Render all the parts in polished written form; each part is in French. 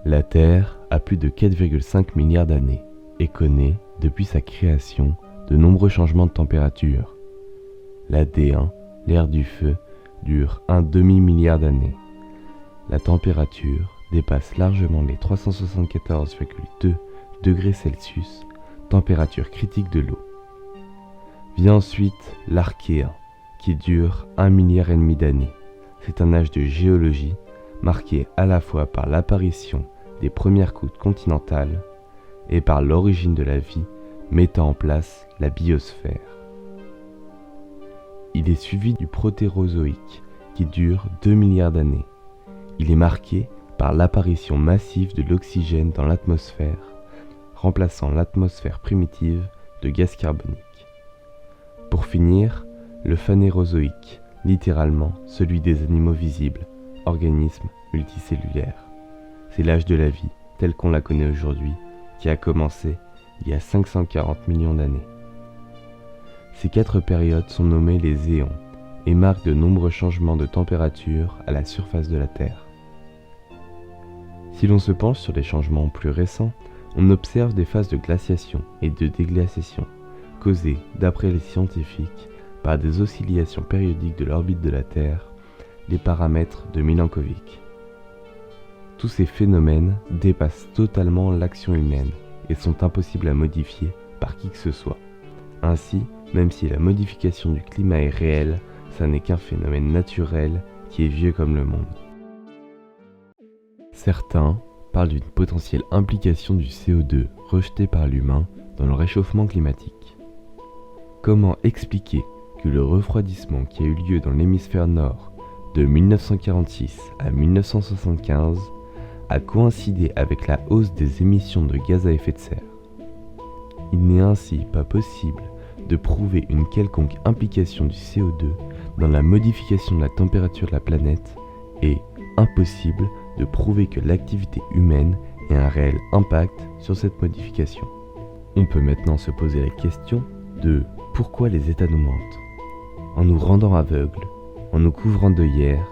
La Terre a plus de 4,5 milliards d'années et connaît, depuis sa création, de nombreux changements de température. La D1, l'ère du feu, dure un demi-milliard d'années. La température dépasse largement les 374,2 degrés Celsius, température critique de l'eau. Vient ensuite l'Archéen, qui dure 1,5 milliard d'années. C'est un âge de géologie marqué à la fois par l'apparition des premières croûtes continentales et par l'origine de la vie mettant en place la biosphère. Il est suivi du Protérozoïque, qui dure 2 milliards d'années. Il est marqué par l'apparition massive de l'oxygène dans l'atmosphère, remplaçant l'atmosphère primitive de gaz carbonique. Pour finir, le Phanérozoïque, littéralement celui des animaux visibles, organismes multicellulaires. C'est l'âge de la vie, tel qu'on la connaît aujourd'hui, qui a commencé il y a 540 millions d'années. Ces 4 périodes sont nommées les éons et marquent de nombreux changements de température à la surface de la Terre. Si l'on se penche sur les changements plus récents, on observe des phases de glaciation et de déglaciation, causées, d'après les scientifiques, par des oscillations périodiques de l'orbite de la Terre, les paramètres de Milankovitch. Tous ces phénomènes dépassent totalement l'action humaine et sont impossibles à modifier par qui que ce soit. Ainsi, même si la modification du climat est réelle, ça n'est qu'un phénomène naturel qui est vieux comme le monde. Certains parlent d'une potentielle implication du CO2 rejeté par l'humain dans le réchauffement climatique. Comment expliquer que le refroidissement qui a eu lieu dans l'hémisphère nord de 1946 à 1975 a coïncidé avec la hausse des émissions de gaz à effet de serre? Il n'est ainsi pas possible de prouver une quelconque implication du CO2 dans la modification de la température de la planète et impossible de prouver que l'activité humaine ait un réel impact sur cette modification. On peut maintenant se poser la question de pourquoi les États nous mentent. En nous rendant aveugles, en nous couvrant d'œillères,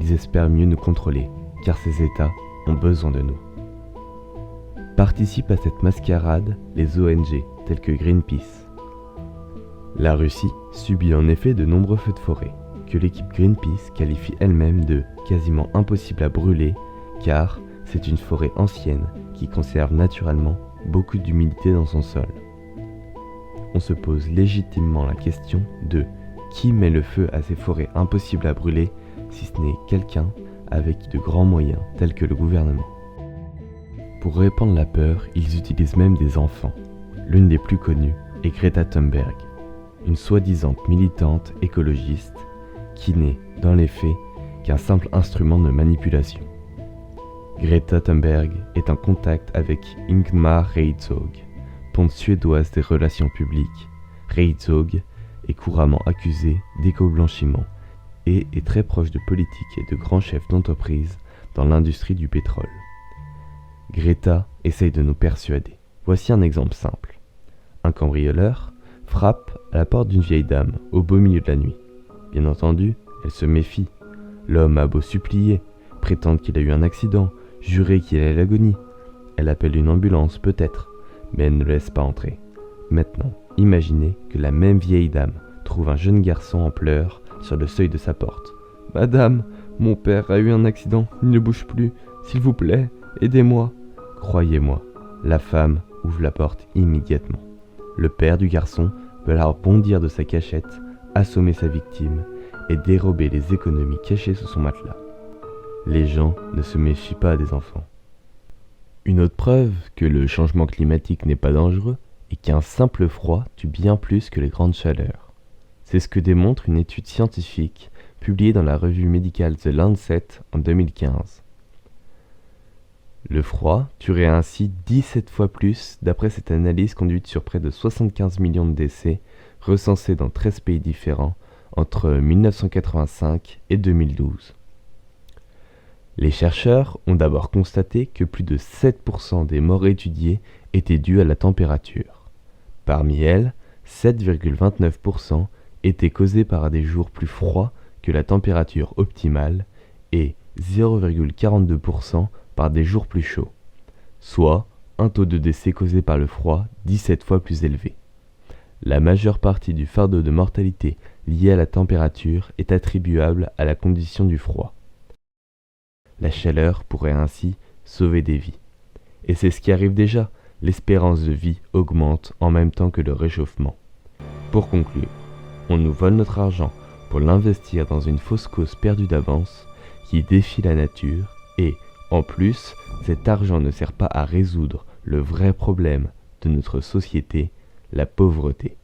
ils espèrent mieux nous contrôler, car ces États ont besoin de nous. Participent à cette mascarade les ONG telles que Greenpeace. La Russie subit en effet de nombreux feux de forêt, que l'équipe Greenpeace qualifie elle-même de quasiment impossible à brûler, car c'est une forêt ancienne qui conserve naturellement beaucoup d'humidité dans son sol. On se pose légitimement la question de qui met le feu à ces forêts impossibles à brûler, si ce n'est quelqu'un avec de grands moyens tels que le gouvernement. Pour répandre la peur, ils utilisent même des enfants. L'une des plus connues est Greta Thunberg, une soi-disant militante écologiste qui n'est, dans les faits, qu'un simple instrument de manipulation. Greta Thunberg est en contact avec Ingmar Reitzog, ponte suédoise des relations publiques. Reitzog est couramment accusé d'éco-blanchiment et est très proche de politiques et de grands chefs d'entreprise dans l'industrie du pétrole. Greta essaye de nous persuader. Voici un exemple simple. Un cambrioleur frappe à la porte d'une vieille dame au beau milieu de la nuit. Bien entendu, elle se méfie. L'homme a beau supplier, prétendre qu'il a eu un accident, jurer qu'il est à l'agonie. Elle appelle une ambulance peut-être, mais elle ne le laisse pas entrer. Maintenant, imaginez que la même vieille dame trouve un jeune garçon en pleurs sur le seuil de sa porte. « Madame, mon père a eu un accident, il ne bouge plus, s'il vous plaît, aidez-moi. » Croyez-moi, la femme ouvre la porte immédiatement. Le père du garçon peut alors bondir de sa cachette, assommer sa victime et dérober les économies cachées sous son matelas. Les gens ne se méfient pas des enfants. Une autre preuve que le changement climatique n'est pas dangereux est qu'un simple froid tue bien plus que les grandes chaleurs. C'est ce que démontre une étude scientifique publiée dans la revue médicale The Lancet en 2015. Le froid tuerait ainsi 17 fois plus d'après cette analyse conduite sur près de 75 millions de décès recensés dans 13 pays différents entre 1985 et 2012. Les chercheurs ont d'abord constaté que plus de 7% des morts étudiées étaient dues à la température. Parmi elles, 7,29% étaient causées par des jours plus froids que la température optimale et 0,42% par des jours plus chauds, soit un taux de décès causé par le froid 17 fois plus élevé. La majeure partie du fardeau de mortalité lié à la température est attribuable à la condition du froid. La chaleur pourrait ainsi sauver des vies. Et c'est ce qui arrive déjà, l'espérance de vie augmente en même temps que le réchauffement. Pour conclure, on nous vole notre argent pour l'investir dans une fausse cause perdue d'avance qui défie la nature et, en plus, cet argent ne sert pas à résoudre le vrai problème de notre société, la pauvreté.